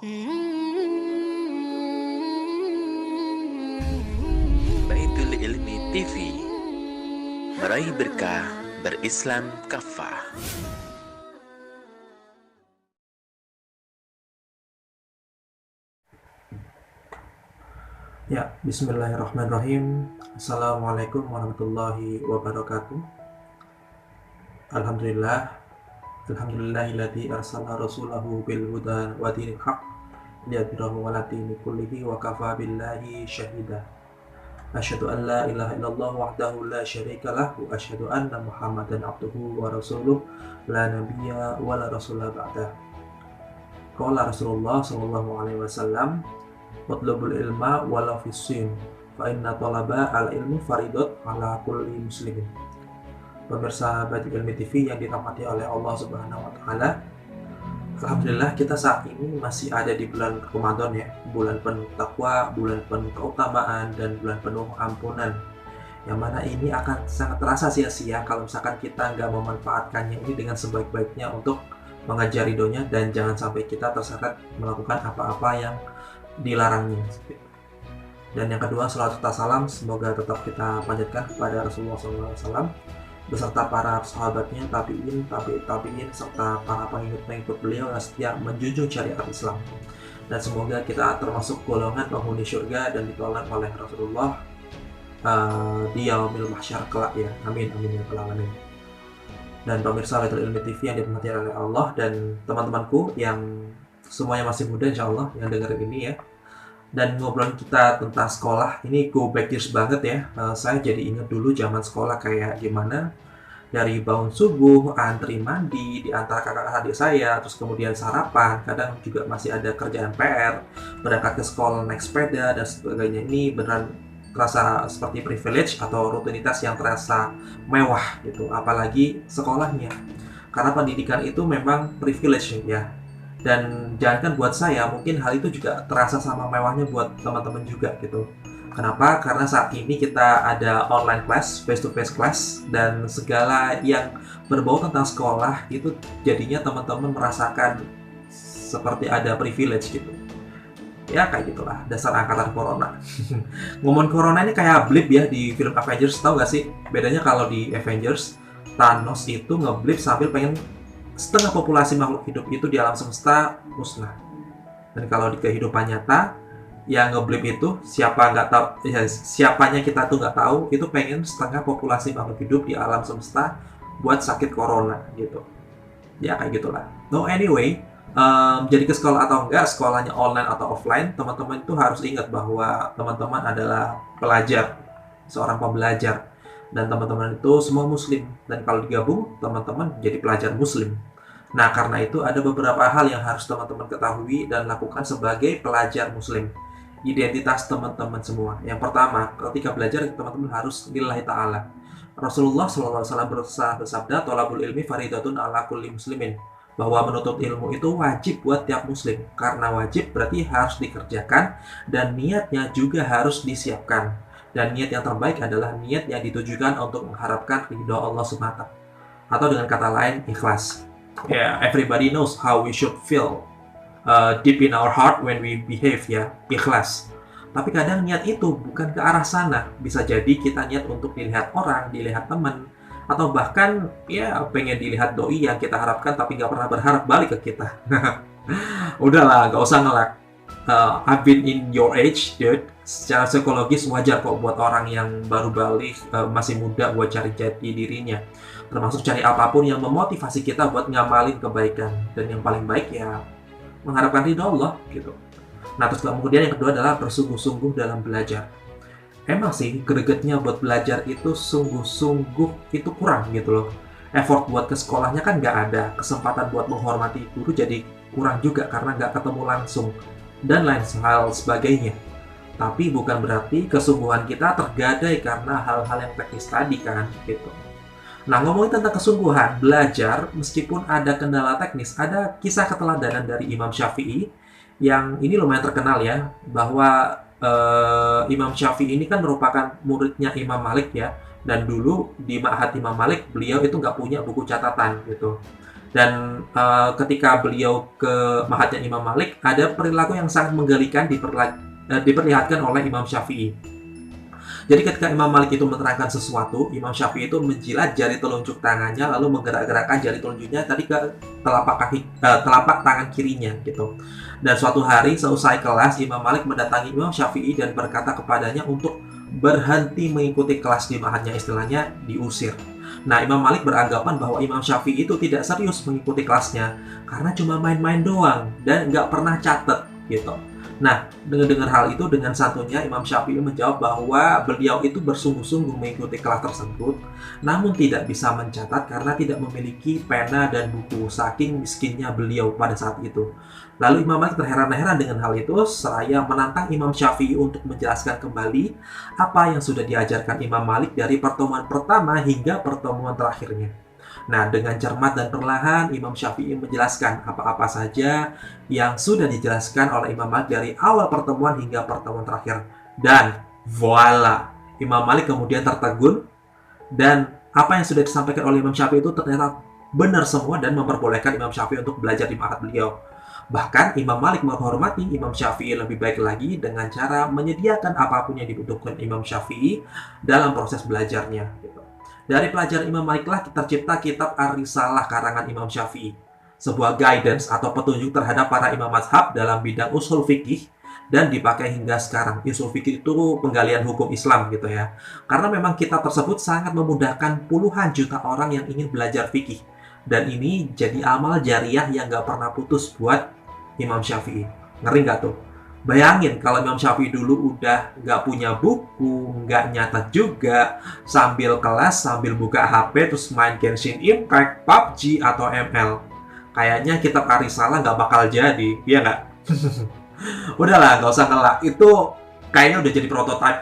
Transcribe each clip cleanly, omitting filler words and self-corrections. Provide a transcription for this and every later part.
Baitul Ilmi TV, meraih berkah berislam kafah. Ya, bismillahirrahmanirrahim. Assalamualaikum warahmatullahi wabarakatuh. Alhamdulillah, alhamdulillahilladzi arsala rasulahu bil huda wa dinil haq liyudhhirahu 'ala dini kullihi wa kafa billahi syahida. Asyhadu an la ilaha illallah wahdahu la syarika lah wa asyhadu anna Muhammadan abduhu wa rasuluh la nabiyya wa la rasula ba'dah. Qala Rasulullah sallallahu alaihi wasallam, "Utlubul ilma walau fissin, fa inna talaba al ilmu faridot ala kulli muslimin." Pemirsa Baitul Ilmi TV yang dirahmati oleh Allah Subhanahu wa taala, alhamdulillah kita saat ini masih ada di bulan Ramadan ya, bulan penuh takwa, bulan penuh keutamaan, dan bulan penuh ampunan. Yang mana ini akan sangat terasa sia-sia kalau misalkan kita nggak memanfaatkannya ini dengan sebaik-baiknya untuk mengejar ridhonya, dan jangan sampai kita terseret melakukan apa-apa yang dilarangnya. Dan yang kedua, salawat serta salam semoga tetap kita panjatkan kepada Rasulullah SAW beserta para sahabatnya, tabi'in, tabi'in, serta para pengikut-pengikut beliau yang setia menjunjung syariat Islam. Dan semoga kita termasuk golongan penghuni surga dan ditolak oleh Rasulullah di yaumil mahsyar kelak ya. Amin amin ya rabbal alamin. Dan pemirsa Baitul Ilmi TV yang dirahmati oleh Allah dan teman-temanku yang semuanya masih muda insyaallah yang dengerin ini ya. Dan ngobrol kita tentang sekolah ini go back years banget ya. Saya jadi ingat dulu zaman sekolah kayak gimana, dari bangun subuh, antri mandi di antara kakak adik saya, terus kemudian sarapan, kadang juga masih ada kerjaan PR, berangkat ke sekolah naik sepeda dan sebagainya. Ini beneran terasa seperti privilege atau rutinitas yang terasa mewah gitu, apalagi sekolahnya. Karena pendidikan itu memang privilege ya. Dan jangankan buat saya, mungkin hal itu juga terasa sama mewahnya buat teman-teman juga gitu. Kenapa? Karena saat ini kita ada online class, face to face class, dan segala yang berbau tentang sekolah itu jadinya teman-teman merasakan seperti ada privilege gitu. Ya kayak gitulah, dasar angkatan corona. Ngomong corona ini kayak blip ya di film Avengers, tahu gak sih? Bedanya kalau di Avengers, Thanos itu ngeblip sambil pengen setengah populasi makhluk hidup itu di alam semesta musnah. Dan kalau di kehidupan nyata, yang ngeblip itu siapa nggak tahu, ya, siapanya kita tuh nggak tahu, itu pengen setengah populasi makhluk hidup di alam semesta buat sakit corona gitu. Ya kayak gitulah. No anyway, jadi ke sekolah atau enggak, sekolahnya online atau offline, teman-teman itu harus ingat bahwa teman-teman adalah pelajar, seorang pembelajar. Dan teman-teman itu semua muslim, dan kalau digabung teman-teman jadi pelajar muslim. Nah karena itu ada beberapa hal yang harus teman-teman ketahui dan lakukan sebagai pelajar muslim. Identitas teman-teman semua. Yang pertama, ketika belajar teman-teman harus lillahi ta'ala. Rasulullah SAW bersabda, "Thalabul ilmi faridatun ala kulli muslimin." Bahwa menuntut ilmu itu wajib buat tiap muslim. Karena wajib berarti harus dikerjakan, dan niatnya juga harus disiapkan. Dan niat yang terbaik adalah niat yang ditujukan untuk mengharapkan ridho Allah SWT. Atau dengan kata lain, ikhlas. Yeah, everybody knows how we should feel deep in our heart when we behave ya, ikhlas. Tapi kadang niat itu bukan ke arah sana. Bisa jadi kita niat untuk dilihat orang, dilihat teman, atau bahkan ya pengen dilihat doi yang kita harapkan tapi nggak pernah berharap balik ke kita. Udahlah, nggak usah ngelak. I've been in your age, dude. Secara psikologis wajar kok buat orang yang baru balik, masih muda buat cari jati dirinya. Termasuk cari apapun yang memotivasi kita buat ngamalin kebaikan. Dan yang paling baik ya mengharapkan ridho Allah gitu. Nah terus kemudian yang kedua adalah bersungguh-sungguh dalam belajar. Emang sih gregetnya buat belajar itu sungguh-sungguh itu kurang gitu loh. Effort buat ke sekolahnya kan nggak ada. Kesempatan buat menghormati guru jadi kurang juga karena nggak ketemu langsung. Dan lain hal sebagainya. Tapi bukan berarti kesungguhan kita tergadai karena hal-hal yang teknis tadi kan gitu. Nah ngomongin tentang kesungguhan belajar, meskipun ada kendala teknis, ada kisah keteladanan dari Imam Syafi'i yang ini lumayan terkenal ya, bahwa Imam Syafi'i ini kan merupakan muridnya Imam Malik ya, dan dulu di Ma'had Imam Malik beliau itu nggak punya buku catatan gitu. Dan ketika beliau ke Mahatnya Imam Malik, ada perilaku yang sangat menggelikan diperlihatkan oleh Imam Syafi'i. Jadi ketika Imam Malik itu menerangkan sesuatu, Imam Syafi'i itu menjilat jari telunjuk tangannya lalu menggerak-gerakkan jari telunjuknya tadi ke telapak tangan kirinya gitu. Dan suatu hari seusai kelas, Imam Malik mendatangi Imam Syafi'i dan berkata kepadanya untuk berhenti mengikuti kelas di Mahatnya, istilahnya diusir. Nah, Imam Malik beranggapan bahwa Imam Syafi'i itu tidak serius mengikuti kelasnya karena cuma main-main doang dan nggak pernah catet gitu. Nah, dengan hal itu, dengan santunnya Imam Syafi'i menjawab bahwa beliau itu bersungguh-sungguh mengikuti kelas tersebut, namun tidak bisa mencatat karena tidak memiliki pena dan buku, saking miskinnya beliau pada saat itu. Lalu Imam Malik terheran-heran dengan hal itu, seraya menantang Imam Syafi'i untuk menjelaskan kembali apa yang sudah diajarkan Imam Malik dari pertemuan pertama hingga pertemuan terakhirnya. Nah, dengan cermat dan perlahan, Imam Syafi'i menjelaskan apa-apa saja yang sudah dijelaskan oleh Imam Malik dari awal pertemuan hingga pertemuan terakhir. Dan voila, Imam Malik kemudian tertegun dan apa yang sudah disampaikan oleh Imam Syafi'i itu ternyata benar semua dan memperbolehkan Imam Syafi'i untuk belajar di mahat beliau. Bahkan Imam Malik menghormati Imam Syafi'i lebih baik lagi dengan cara menyediakan apapun yang dibutuhkan Imam Syafi'i dalam proses belajarnya. Dari pelajaran Imam Maliklah tercipta kitab Ar-Risalah karangan Imam Syafi'i, sebuah guidance atau petunjuk terhadap para imam mazhab dalam bidang usul fikih dan dipakai hingga sekarang. Usul fikih itu penggalian hukum Islam gitu ya. Karena memang kitab tersebut sangat memudahkan puluhan juta orang yang ingin belajar fikih. Dan ini jadi amal jariah yang gak pernah putus buat Imam Syafi'i. Ngeri gak tuh? Bayangin kalau Imam Syafi'i dulu udah nggak punya buku, nggak nyatet juga, sambil kelas, sambil buka HP, terus main Genshin Impact, PUBG, atau ML. Kayaknya kitab Ar-Risalah nggak bakal jadi, iya nggak? Udahlah, nggak usah ngelak. Itu kayaknya udah jadi prototype,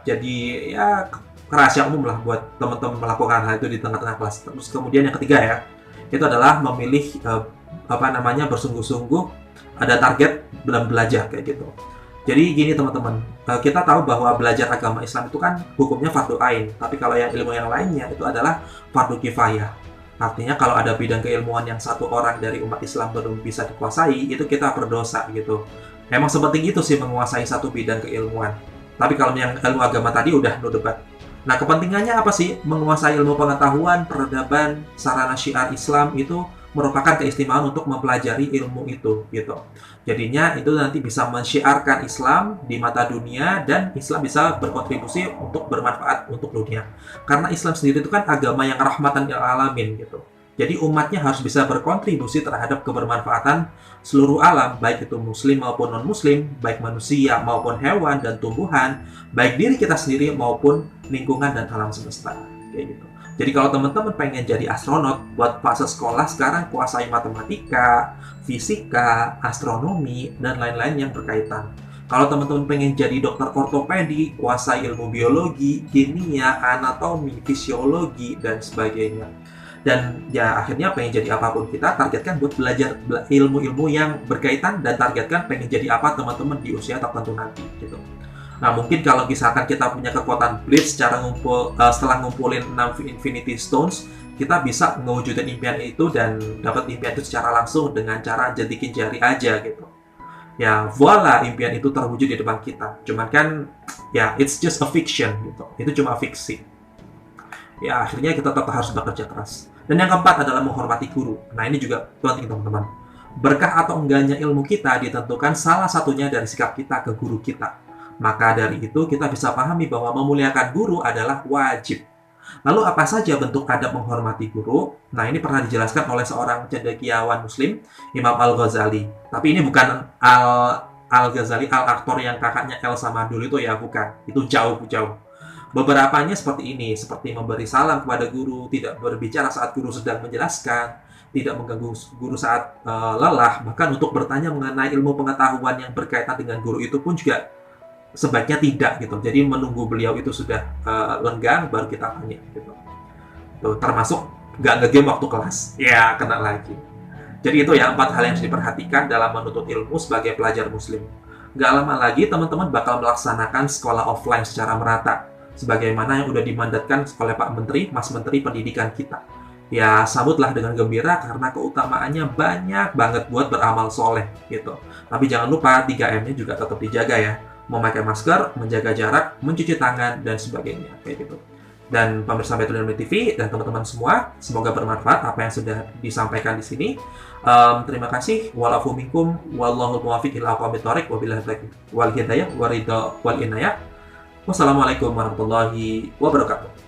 jadi ya rahasia umum lah buat teman-teman melakukan hal itu di tengah-tengah kelas. Terus kemudian yang ketiga ya, itu adalah memilih bersungguh-sungguh ada target dalam belajar kayak gitu. Jadi gini teman-teman, kita tahu bahwa belajar agama Islam itu kan hukumnya fardu ain, tapi kalau yang ilmu yang lainnya itu adalah fardu kifayah. Artinya kalau ada bidang keilmuan yang satu orang dari umat Islam belum bisa dikuasai, itu kita berdosa gitu. Memang sepenting itu sih menguasai satu bidang keilmuan. Tapi kalau yang ilmu agama tadi udah no debat. Nah, kepentingannya apa sih? Menguasai ilmu pengetahuan, peradaban, sarana syiar Islam itu merupakan keistimewaan untuk mempelajari ilmu itu gitu. Jadinya itu nanti bisa mensyiarkan Islam di mata dunia dan Islam bisa berkontribusi untuk bermanfaat untuk dunia. Karena Islam sendiri itu kan agama yang rahmatan lil alamin gitu. Jadi umatnya harus bisa berkontribusi terhadap kebermanfaatan seluruh alam, baik itu muslim maupun non-muslim, baik manusia maupun hewan dan tumbuhan, baik diri kita sendiri maupun lingkungan dan alam semesta kayak gitu. Jadi kalau teman-teman pengen jadi astronot, buat fase sekolah sekarang kuasai matematika, fisika, astronomi, dan lain-lain yang berkaitan. Kalau teman-teman pengen jadi dokter ortopedi, kuasai ilmu biologi, kimia, anatomi, fisiologi, dan sebagainya. Dan ya akhirnya pengen jadi apapun kita, targetkan buat belajar ilmu-ilmu yang berkaitan dan targetkan pengen jadi apa teman-teman di usia tertentu nanti gitu. Nah, mungkin kalau misalkan kita punya kekuatan blitz setelah ngumpulin 6 Infinity Stones, kita bisa ngewujudin impian itu dan dapat impian itu secara langsung dengan cara jentikin jari aja gitu. Ya, voila, impian itu terwujud di depan kita. Cuman kan, ya, it's just a fiction gitu. Itu cuma fiksi. Ya, akhirnya kita tetap harus bekerja keras. Dan yang keempat adalah menghormati guru. Nah, ini juga penting teman-teman. Berkah atau enggaknya ilmu kita ditentukan salah satunya dari sikap kita ke guru kita. Maka dari itu kita bisa pahami bahwa memuliakan guru adalah wajib. Lalu apa saja bentuk adab menghormati guru? Nah, ini pernah dijelaskan oleh seorang cendekiawan muslim, Imam Al-Ghazali. Tapi ini bukan Al-Ghazali, Al-Aktor yang kakaknya El sama dulu itu ya, bukan. Itu jauh-jauh. Beberapanya seperti ini, seperti memberi salam kepada guru, tidak berbicara saat guru sedang menjelaskan, tidak mengganggu guru saat lelah, bahkan untuk bertanya mengenai ilmu pengetahuan yang berkaitan dengan guru itu pun juga sebaiknya tidak gitu. Jadi menunggu beliau itu sudah lenggang baru kita tanya gitu. Tuh, termasuk nggak nge-game waktu kelas. Ya, kena lagi. Jadi itu ya 4 hal yang harus diperhatikan dalam menuntut ilmu sebagai pelajar muslim. Nggak lama lagi teman-teman bakal melaksanakan sekolah offline secara merata. Sebagaimana yang udah dimandatkan oleh Pak Menteri, Mas Menteri Pendidikan kita. ya sambutlah dengan gembira karena keutamaannya banyak banget buat beramal soleh gitu. Tapi jangan lupa 3M-nya juga tetap dijaga ya. Memakai masker, menjaga jarak, mencuci tangan, dan sebagainya. Kayak gitu. Dan pemirsa Baitul Ilmi TV dan teman-teman semua, semoga bermanfaat apa yang sudah disampaikan di sini. Terima kasih. Walafu minkum, wallahu muwafiq ila aqwamit thoriq, wabillahi taufiq wal hidayah, waridha wal inayah. Wassalamualaikum warahmatullahi wabarakatuh.